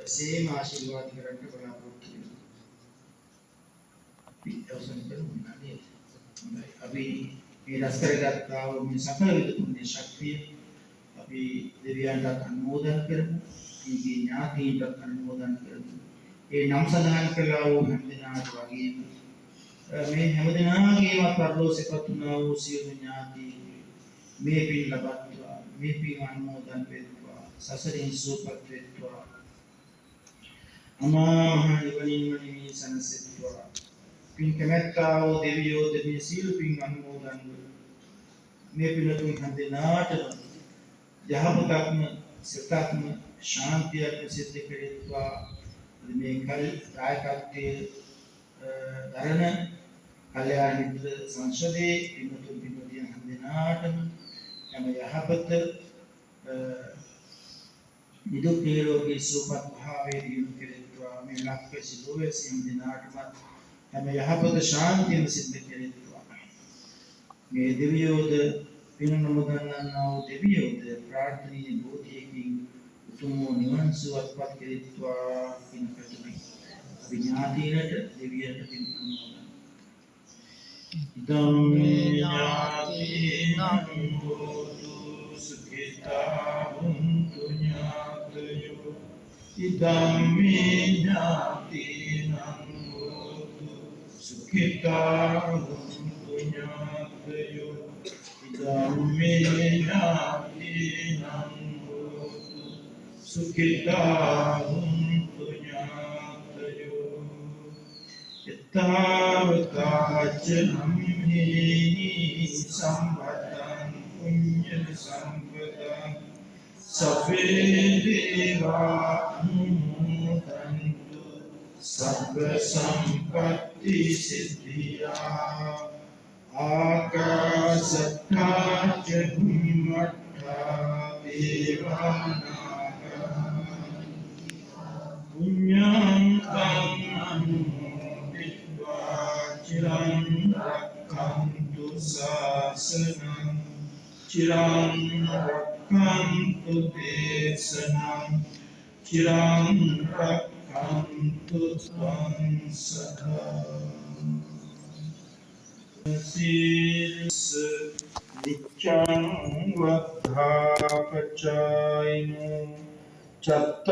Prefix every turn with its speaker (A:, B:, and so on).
A: එසේම ආශිර්වාද කරන්න බලාපොරොත්තු වෙනවා. අපි අවසන් කරමු නේද? හොඳයි. අපි මේ රැස් කරගත්තා වූ මේ සකල විද පුණ්‍ය ශක්තිය අපි දෙවියන්ට අනුමෝදන් කරමු. මේ ඥාතීන්ට අනුමෝදන් කරමු. ඒ නම් සඳහන් කළා වූ හැම දිනාට වගේම මේ හැම දිනාගේම පරලෝසෙපත් වුණා වූ සියලු ඥාති මේ පින් ලබත්වා, මේ පින් අනුමෝදන් වෙත්වා, සසරින් සුවපත් වෙත්වා, අමා මහ නිවනින්ම නිවී සැනසෙත්වා. පින් කැමැත්තා වූ දෙවියෝ දෙවිය සීල පින් අනුමෝදන් ව මේ පින්තුන් හැම දිනාටම යහපතක්ම සිතක්ම ශාන්තියක් සිද්ධ කෙරෙත්වා. මේ කල් දායකත්වයේ දරණ කල්‍යාණ මිත්‍ර සංසදයේ පින්තුන් පින්වතියන් හැම දිනාටම යම යහපත නිදුක් නිරෝගී සුවපත් භාවයේ දිනු කෙරෙත්වා. මේ ලක්ෂ සිදුවේ සියම් දිනාටම යම යහපත ශාන්තියම සිද්ධ කෙරෙත්වා. මේ දෙවියෝද පින නොමගන්නා වූ දෙවියෝද ප්‍රාර්ථනීය බෝධියකින් උතුම් නිවන් සුවපත් කෙරෙත්වා පින් ප්‍රතිමයි. අපි ඥාතීනට දෙවියන්ට පින් අනුමෝදන්. ධම්මේ ඥාතීනං හෝතු සුඛිතා හුන්තු ඥාතයෝ. ධම්මේ ඥාතීනං හෝතු සුඛිතා හුන්තු ඥාතයෝ. ධම්මේ ඥාතීනං හෝතු සුඛිතා හුන්තු ඥාතයෝ. යතාවතාච නම්හි සම්පතං පුඤ්ඤ සම්පතං සබ්බේ දේවා අනුමෝදන්තු සබ්බ සම්පත්ති සිද්ධියා. ආකාශත්තා ච භුම්මත්තා දේවානාගා පුඤ්ඤං තං අනුමෝදිत्वा චිරං රක්ඛන්තු ශාසනං චිරං රක්ඛන්තු දේශනං චිරං රක්ඛන්තු ත්වං සදා. සීලස නිච්ඡං වද්ධාපචායිනෝ චත්ත